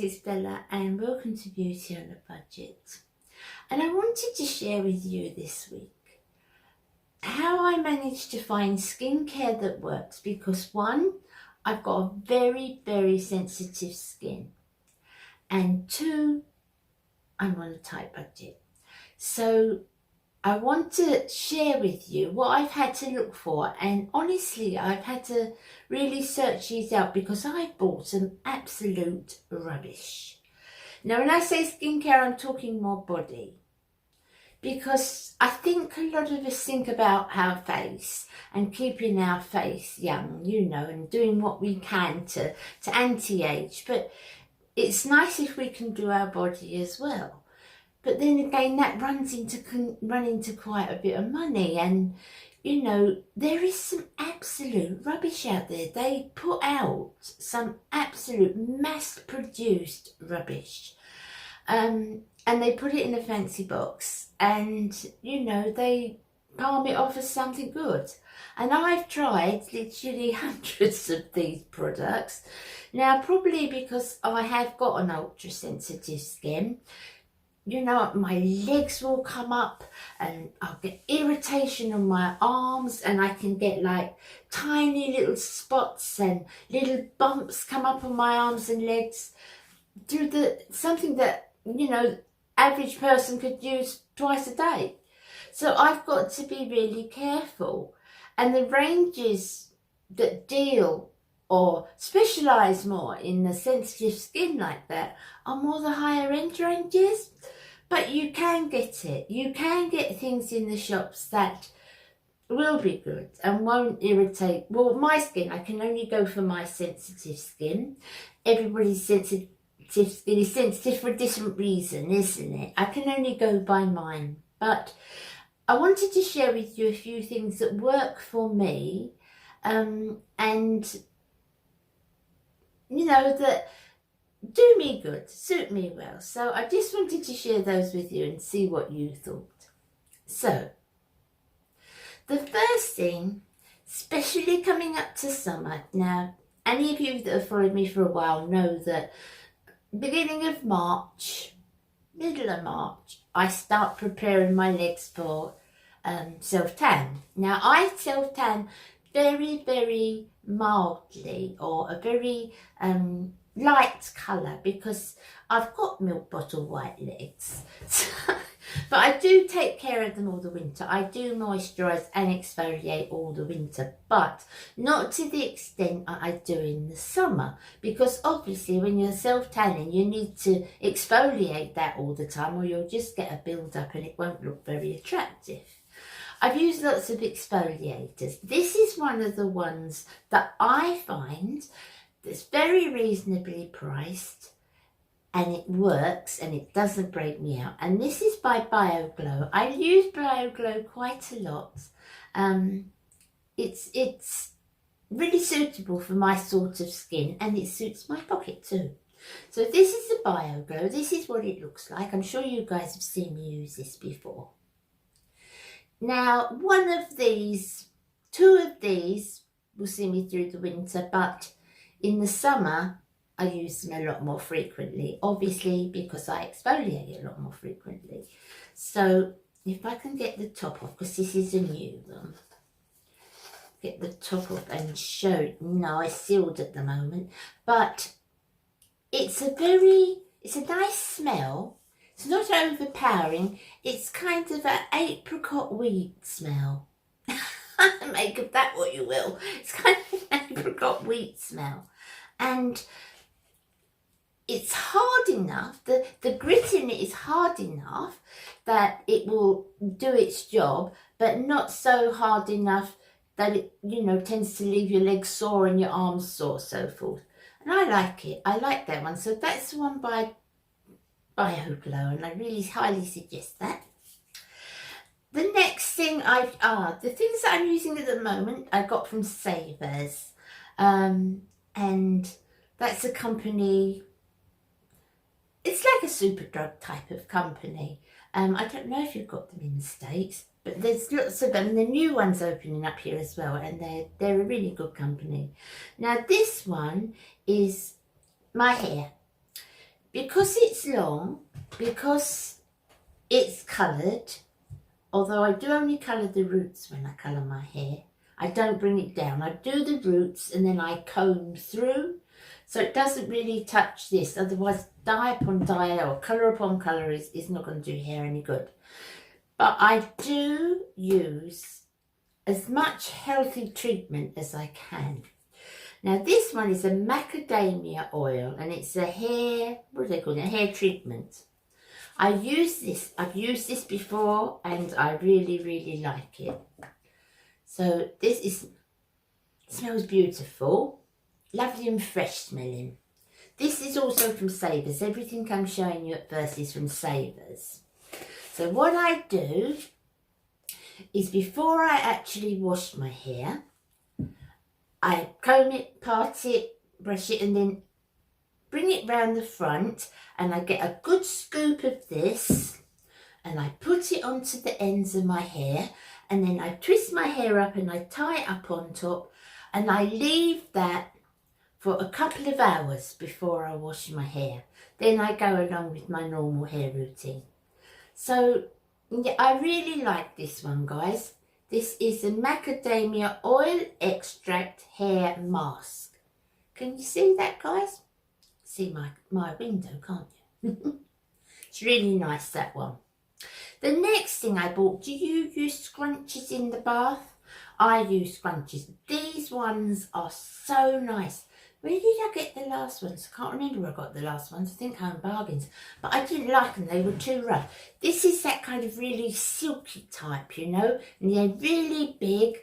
it's Bella and welcome to Beauty on a Budget. And I wanted to share with you this week how I managed to find skincare that works, because one, I've got a very sensitive skin, and two, I'm on a tight budget. So I want to share with you what I've had to look for, and honestly I've had to really search these out because I've bought some absolute rubbish. Now when I say skincare, I'm talking more body, because I think a lot of us think about our face and keeping our face young, you know, and doing what we can to anti-age, but it's nice if we can do our body as well. But then again, that run into quite a bit of money, and you know, there is some absolute rubbish out there. They put out some absolute mass-produced rubbish, and they put it in a fancy box, and you know, they palm it off as something good. And I've tried literally hundreds of these products. Now, probably because I have got an ultra-sensitive skin, you know, my legs will come up and I'll get irritation on my arms, and I can get like tiny little spots and little bumps come up on my arms and legs through something that, you know, average person could use twice a day. So I've got to be really careful. And the ranges that deal or specialise more in the sensitive skin like that are more the higher end ranges. But you can get it. You can get things in the shops that will be good and won't irritate. Well, my skin, I can only go for my sensitive skin. Everybody's sensitive skin is sensitive for a different reason, isn't it? I can only go by mine. But I wanted to share with you a few things that work for me, and you know, that do me good, suit me well. So I just wanted to share those with you and see what you thought. So the first thing, especially coming up to summer, now any of you that have followed me for a while know that beginning of March, middle of March, I start preparing my legs for self-tan. Now I self-tan very mildly, or a very light colour, because I've got milk bottle white legs. But I do take care of them all the winter. I do moisturise and exfoliate all the winter, but not to the extent I do in the summer, because obviously when you're self-tanning you need to exfoliate that all the time, or you'll just get a build-up and it won't look very attractive. I've used lots of exfoliators. This is one of the ones that I find that's very reasonably priced, and it works and it doesn't break me out. And this is by BioGlow. I use BioGlow quite a lot. It's really suitable for my sort of skin, and it suits my pocket too. So this is the BioGlow. This is what it looks like. I'm sure you guys have seen me use this before. Now, two of these will see me through the winter, but in the summer, I use them a lot more frequently, obviously because I exfoliate a lot more frequently. So if I can get the top off, because this is a new one, get the top off and show it. No, it's sealed at the moment, but it's a nice smell. It's not overpowering. It's kind of an apricot weed smell. Make of that what you will. It's kind of an apricot wheat smell, and it's hard enough, the grit in it is hard enough that it will do its job, but not so hard enough that it, you know, tends to leave your legs sore and your arms sore, so forth. And I like it. I like that one. So that's the one by BioGlow, and I really highly suggest that. The next thing the things that I'm using at the moment I got from Savers, and that's a company, it's like a Superdrug type of company. I don't know if you've got them in the States, but there's lots of them. The new one's opening up here as well, and they're a really good company. Now this one is my hair. because it's long, because it's coloured, although I do only colour the roots when I colour my hair. I don't bring it down. I do the roots and then I comb through. So it doesn't really touch this. Otherwise, dye upon dye or colour upon colour is not going to do hair any good. But I do use as much healthy treatment as I can. Now this one is a macadamia oil and it's a hair, what do they call it? A hair treatment. I've used this before and I really, really like it. So this smells beautiful, lovely and fresh smelling. This is also from Savers. Everything I'm showing you at first is from Savers. So what I do is before I actually wash my hair, I comb it, part it, brush it and then bring it round the front and I get a good scoop of this and I put it onto the ends of my hair and then I twist my hair up and I tie it up on top and I leave that for a couple of hours before I wash my hair. Then I go along with my normal hair routine. So yeah, I really like this one, guys. This is a macadamia oil extract hair mask. Can you see that, guys? See my window, can't you? It's really nice, that one. The next thing I bought, do you use scrunchies in the bath? I use scrunchies. These ones are so nice. Where did I get the last ones? I can't remember where I got the last ones. I think Home Bargains. But I didn't like them. They were too rough. This is that kind of really silky type, you know. And they're really big,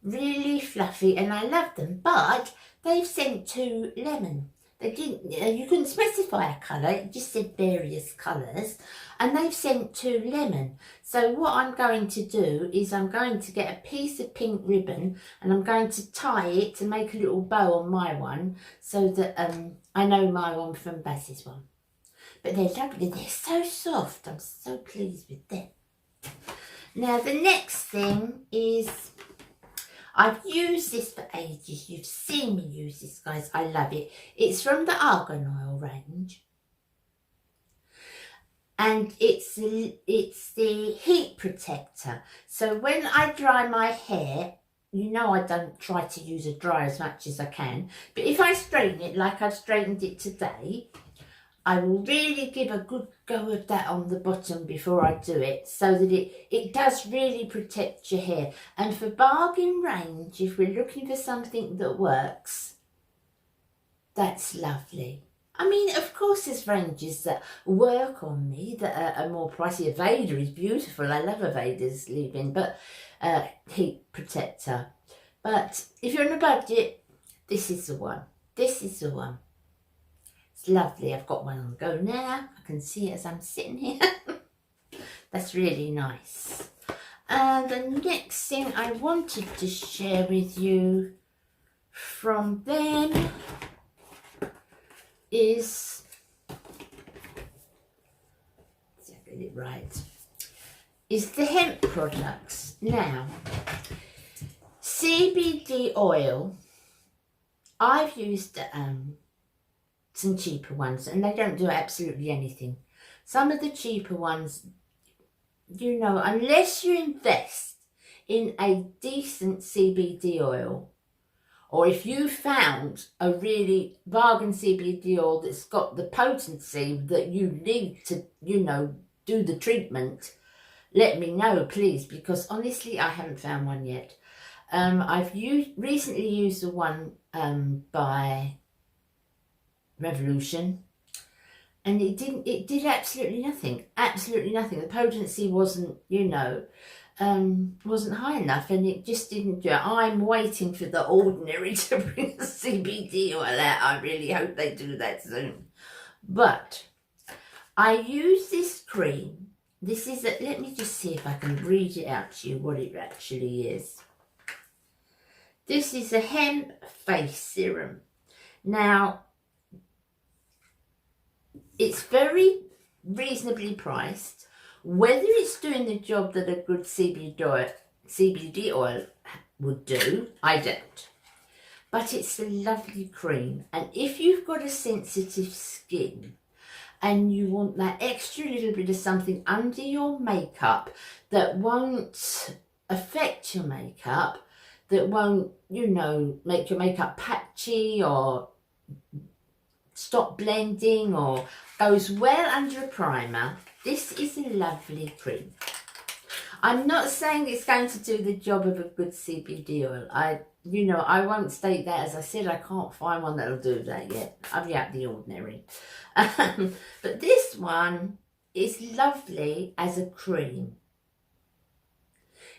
really fluffy. And I love them. But they've sent to lemon. They didn't, you couldn't specify a colour, it just said various colours, and they've sent to lemon. So what I'm going to do is I'm going to get a piece of pink ribbon and I'm going to tie it to make a little bow on my one so that I know my one from Baz's one. But they're lovely, they're so soft, I'm so pleased with them. Now the next thing is, I've used this for ages. You've seen me use this, guys. I love it. It's from the Argan Oil range. And it's the heat protector. So when I dry my hair, you know I don't try to use a dryer as much as I can. But if I straighten it like I've straightened it today, I will really give a good go of that on the bottom before I do it so that it does really protect your hair. And for bargain range, if we're looking for something that works, that's lovely. I mean, of course there's ranges that work on me that are more pricey. Aveda is beautiful. I love Aveda's leave-in, but heat protector. But if you're on a budget, this is the one. This is the one. It's lovely. I've got one on the go now. I can see it as I'm sitting here. That's really nice. The next thing I wanted to share with you from them is, let's see if I get it right, is the hemp products. Now, CBD oil, I've used some cheaper ones and they don't do absolutely anything. Some of the cheaper ones, you know, unless you invest in a decent CBD oil, or if you found a really bargain CBD oil that's got the potency that you need to, you know, do the treatment, let me know, please, because honestly, I haven't found one yet. I've recently used the one by Revolution, and it did absolutely nothing. The potency wasn't, you know, wasn't high enough, and it just didn't do it. I'm waiting for the Ordinary to bring the CBD oil out. I really hope they do that soon. But I use this cream. This is let me just see if I can read it out to you what it actually is. This is a hemp face serum. Now, it's very reasonably priced. Whether it's doing the job that a good CBD oil would do, I don't. But it's a lovely cream. And if you've got a sensitive skin, and you want that extra little bit of something under your makeup that won't affect your makeup, that won't, you know, make your makeup patchy or stop blending, or goes well under a primer, this is a lovely cream. I'm not saying it's going to do the job of a good CBD oil. I won't state that. As I said, I can't find one that'll do that yet. I'll be out the ordinary. But this one is lovely as a cream.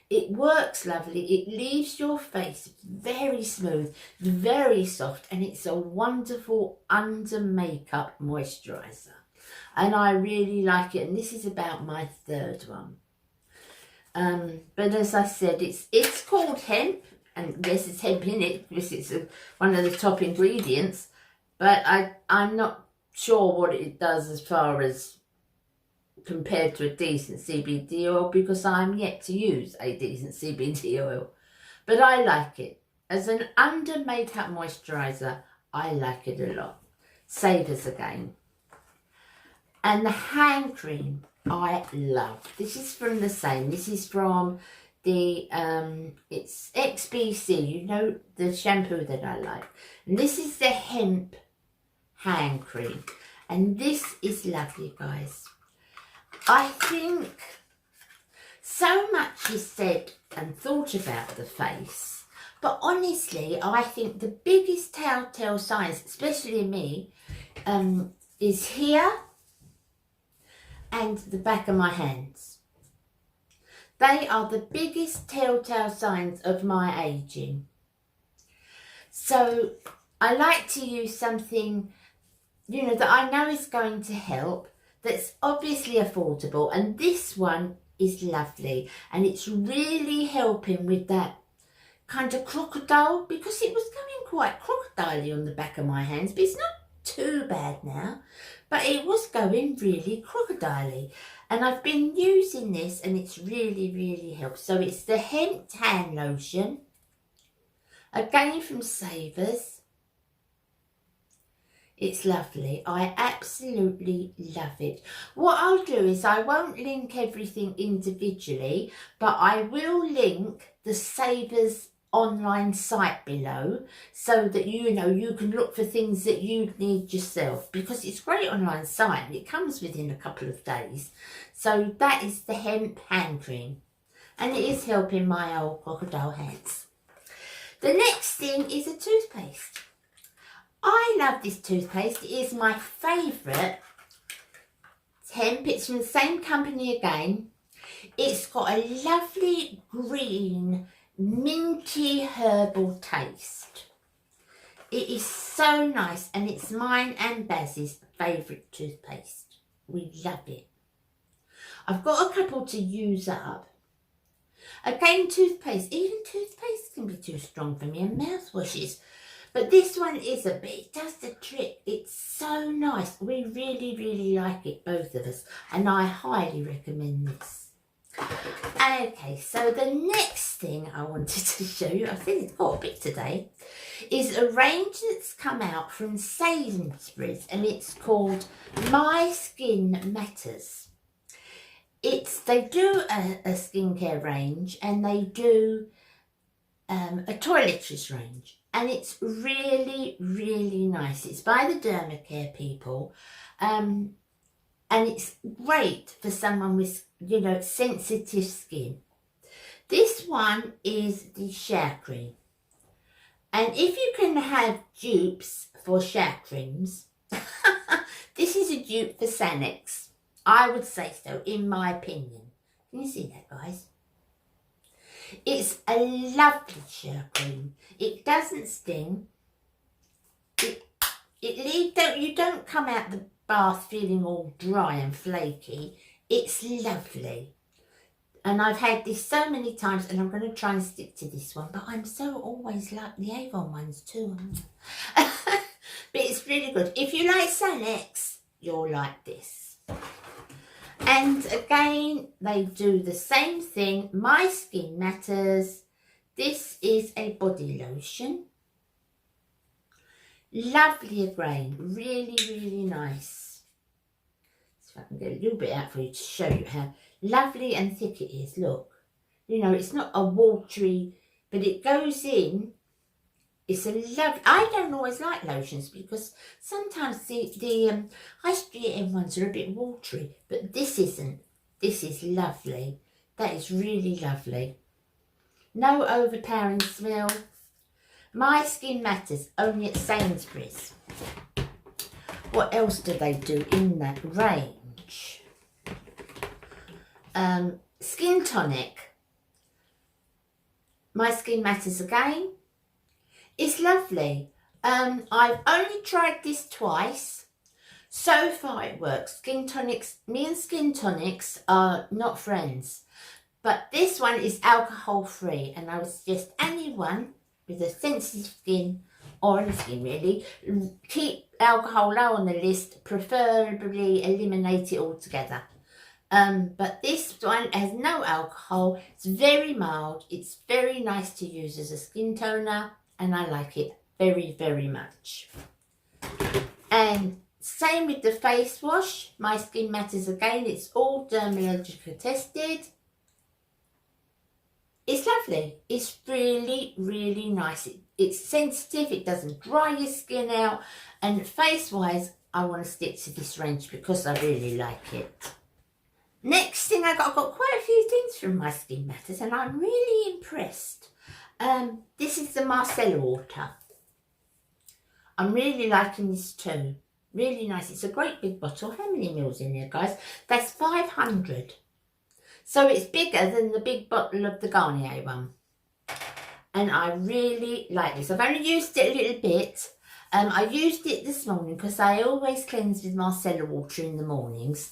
It works lovely. It leaves your face very smooth, very soft, and it's a wonderful under makeup moisturiser. And I really like it. And this is about my third one. But as I said, it's called hemp, and yes, it's hemp in it because it's one of the top ingredients. But I'm not sure what it does as far as compared to a decent CBD oil, because I'm yet to use a decent CBD oil. But I like it. As an under makeup moisturiser, I like it a lot. Savours again. And the hand cream I love. This is from the same. This is from the, it's XBC, you know, the shampoo that I like. And this is the hemp hand cream. And this is lovely, guys. I think so much is said and thought about the face, but honestly, I think the biggest telltale signs, especially in me, is here and the back of my hands. They are the biggest telltale signs of my aging. So I like to use something, you know, that I know is going to help, that's obviously affordable, and this one is lovely, and it's really helping with that kind of crocodile, because it was going quite crocodile-y on the back of my hands, but it's not too bad now, but it was going really crocodile-y, and I've been using this and it's really helped. So it's the hemp hand lotion, again from Savers. It's lovely. I absolutely love it. What I'll do is I won't link everything individually, but I will link the Savers online site below, so that you know you can look for things that you need yourself, because it's a great online site and it comes within a couple of days. So that is the hemp hand cream, and it is helping my old crocodile hands. The next thing is a toothpaste. I love this toothpaste. It is my favourite. It's hemp. It's from the same company again. It's got a lovely green minty herbal taste. It is so nice, and it's mine and Baz's favourite toothpaste. We love it. I've got a couple to use up. Again, toothpaste. Even toothpaste can be too strong for me, and mouthwashes. But this one is a bit, it does the trick. It's so nice. We really like it, both of us. And I highly recommend this. Okay, so the next thing I wanted to show you, I think it's got a bit today, is a range that's come out from Sainsbury's, and it's called My Skin Matters. They do a skincare range, and they do a toiletries range. And it's really nice. It's by the Dermacare people. And it's great for someone with, you know, sensitive skin. This one is the shower cream. And if you can have dupes for shower creams, this is a dupe for Sanex. I would say so, in my opinion. Can you see that, guys? It's a lovely shower cream. It doesn't sting. You don't come out the bath feeling all dry and flaky. It's lovely. And I've had this so many times, and I'm going to try and stick to this one. But I'm so always like the Avon ones too. But it's really good. If you like Sanex, you'll like this. And again, they do the same thing. My Skin Matters. This is a body lotion. Lovely again. Really nice. if I can get a little bit out for you to show you how lovely and thick it is. Look, you know, it's not a watery, but it goes in. It's a lovely. I don't always like lotions because sometimes the high street end ones are a bit watery, but this isn't. This is lovely. That is really lovely. No overpowering smell. My Skin Matters, only at Sainsbury's. What else do they do in that range? Skin Tonic. My Skin Matters again. It's lovely. I've only tried this twice. So far it works. Skin tonics, me and skin tonics are not friends. But this one is alcohol free, and I would suggest anyone with a sensitive skin, or any skin really, keep alcohol low on the list, preferably eliminate it altogether. But this one has no alcohol. It's very mild. It's very nice to use as a skin toner. And I like it very, very much. And same with the face wash. My Skin Matters again. It's all dermatologically tested. It's lovely. It's really, really nice. It's sensitive. It doesn't dry your skin out. And face-wise, I want to stick to this range because I really like it. Next thing I've got quite a few things from My Skin Matters, and I'm really impressed. This is the micellar water. I'm really liking this too. Really nice. It's a great big bottle. How many mils in there, guys? That's 500. So it's bigger than the big bottle of the Garnier one. And I really like this. I've only used it a little bit. I used it this morning because I always cleanse with micellar water in the mornings.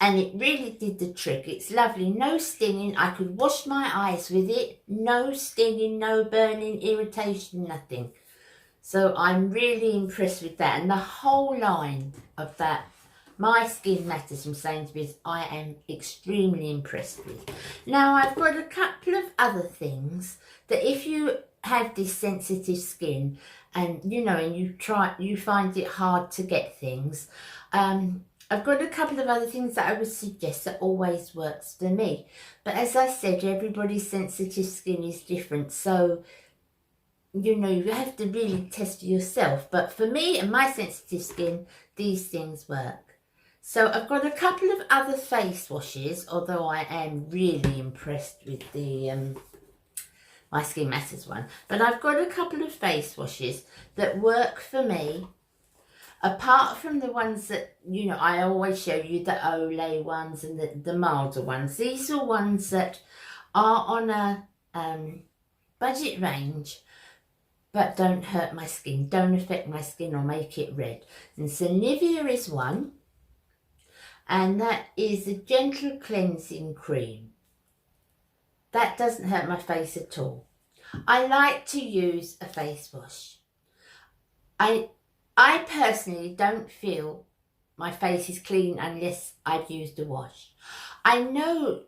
And it really did the trick. It's lovely. No stinging. I could wash my eyes with it. No stinging, no burning, irritation, nothing. So I'm really impressed with that. And the whole line of that My Skin Matters from Sainsbury's, I am extremely impressed with. Now, I've got a couple of other things that if you have this sensitive skin and, you know, and you find it hard to get things, I've got a couple of other things that I would suggest that always works for me. But as I said, everybody's sensitive skin is different. So, you know, you have to really test for yourself. But for me and my sensitive skin, these things work. So I've got a couple of other face washes, although I am really impressed with the My Skin Matters one. But I've got a couple of face washes that work for me. Apart from the ones that, you know, I always show you, the Olay ones and the milder ones. These are ones that are on a budget range, but don't hurt my skin, don't affect my skin or make it red. And so Nivea is one, and that is a gentle cleansing cream. That doesn't hurt my face at all. I like to use a face wash. I personally don't feel my face is clean unless I've used a wash. I know,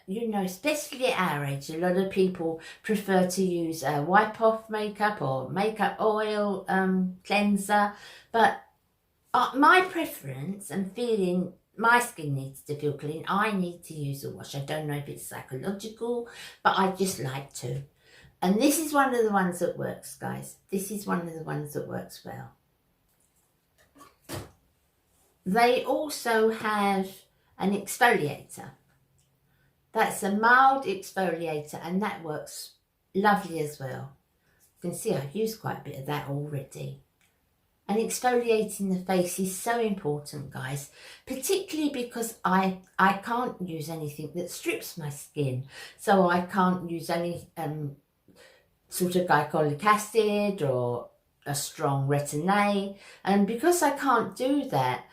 you know, especially at our age, a lot of people prefer to use a wipe off makeup or makeup oil cleanser. But my preference and feeling, my skin needs to feel clean. I need to use a wash. I don't know if it's psychological, but I just like to. And this is one of the ones that works, guys. This is one of the ones that works well. They also have an exfoliator. That's a mild exfoliator, and that works lovely as well. You can see I've used quite a bit of that already. And exfoliating the face is so important, guys, particularly because I can't use anything that strips my skin. So I can't use any sort of glycolic acid or a strong retin-A. And because I can't do that,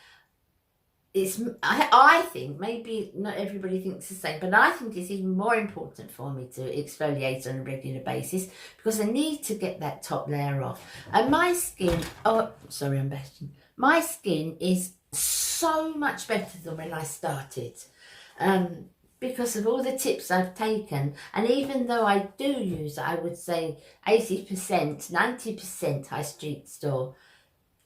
I think, maybe not everybody thinks the same, but I think it's even more important for me to exfoliate on a regular basis because I need to get that top layer off. And my skin, oh, sorry, I'm bashing. My skin is so much better than when I started because of all the tips I've taken. And even though I do use, I would say 80%, 90% high street store,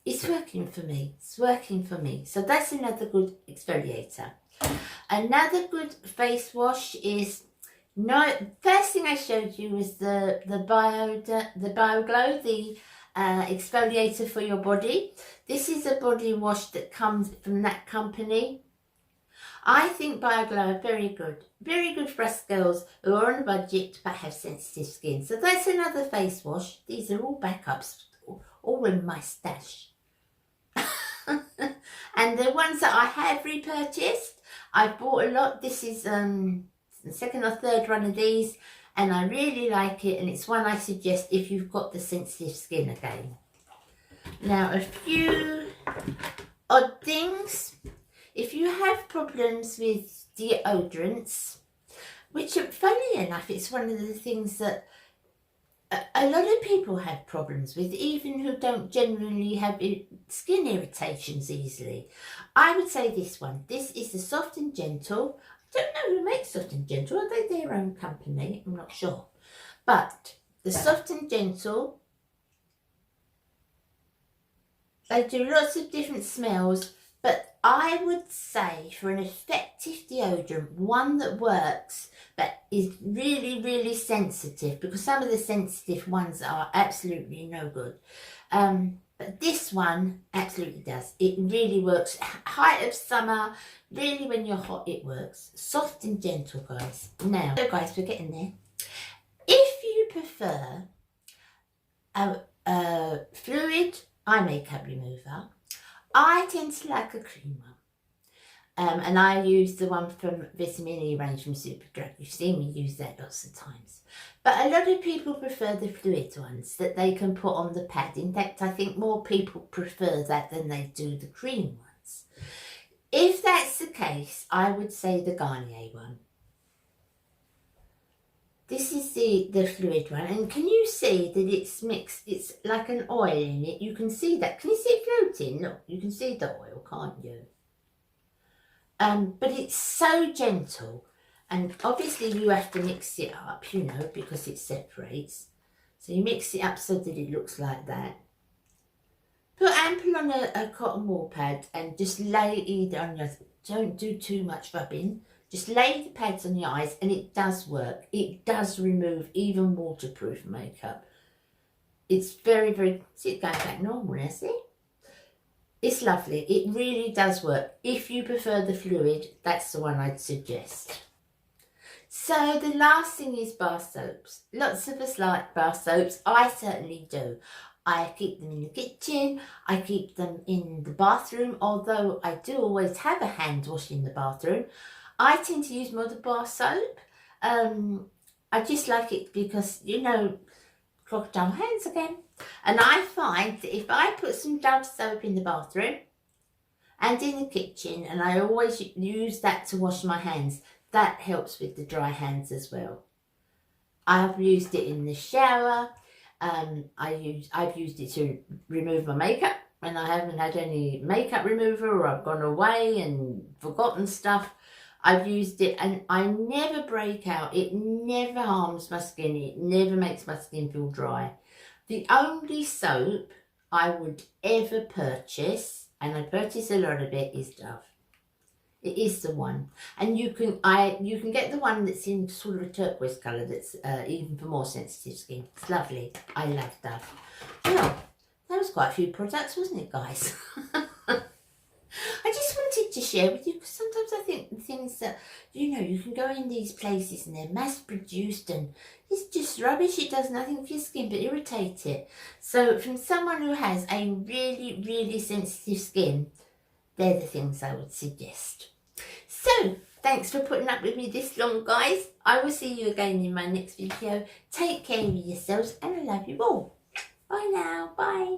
it's working for me. It's working for me. So that's another good exfoliator. Another good face wash is, first thing I showed you was the BioGlow, the exfoliator for your body. This is a body wash that comes from that company. I think BioGlow are very good for us girls who are on a budget but have sensitive skin. So that's another face wash. These are all backups, all in my stash. And the ones that I have repurchased, I've bought a lot. This is the second or third one of these, and I really like it, and it's one I suggest if you've got the sensitive skin again. Now, a few odd things. If you have problems with deodorants, which funny enough, it's one of the things that a lot of people have problems with, even who don't generally have skin irritations easily. I would say this one. This is the Soft and Gentle. I don't know who makes Soft and Gentle. Are they their own company? I'm not sure. But the Soft and Gentle, they do lots of different smells, but I would say for an effective deodorant, one that works but is really, really sensitive, because some of the sensitive ones are absolutely no good. But this one absolutely does. It really works. Height of summer, really when you're hot, it works. Soft and Gentle, guys. Now, so guys, we're getting there. If you prefer a fluid eye makeup remover, I tend to like a cream one. And I use the one from Vitamin E range from Superdrug. You've seen me use that lots of times. But a lot of people prefer the fluid ones that they can put on the pad. In fact, I think more people prefer that than they do the cream ones. If that's the case, I would say the Garnier one. This is the fluid one, and can you see that it's mixed? It's like an oil in it. You can see that. Can you see it floating? Look, you can see the oil, can't you? But it's so gentle, and obviously you have to mix it up, you know, because it separates. So you mix it up so that it looks like that. Put ample on a cotton wool pad and just lay it on your, don't do too much rubbing. Just lay the pads on your eyes, and it does work. It does remove even waterproof makeup. It's very, very, see it going back normal now, see? It's lovely. It really does work. If you prefer the fluid, that's the one I'd suggest. So the last thing is bar soaps. Lots of us like bar soaps. I certainly do. I keep them in the kitchen. I keep them in the bathroom, although I do always have a hand wash in the bathroom. I tend to use more the bar soap. I just like it because, you know, crocodile hands again. And I find that if I put some Dove soap in the bathroom and in the kitchen, and I always use that to wash my hands, that helps with the dry hands as well. I've used it in the shower. I've used it to remove my makeup when I haven't had any makeup remover, or I've gone away and forgotten stuff. I've used it and I never break out. It never harms my skin. It never makes my skin feel dry. The only soap I would ever purchase, and I purchase a lot of it, is Dove. It is the one. And you can get the one that's in sort of a turquoise colour that's even for more sensitive skin. It's lovely. I love Dove. Well, that was quite a few products, wasn't it, guys? I just wanted to share with you, because sometimes I think things that, you know, you can go in these places and they're mass produced and it's just rubbish. It does nothing for your skin but irritate it. So from someone who has a really, really sensitive skin, they're the things I would suggest. So thanks for putting up with me this long, guys. I will see you again in my next video. Take care of yourselves, and I love you all. Bye now. Bye.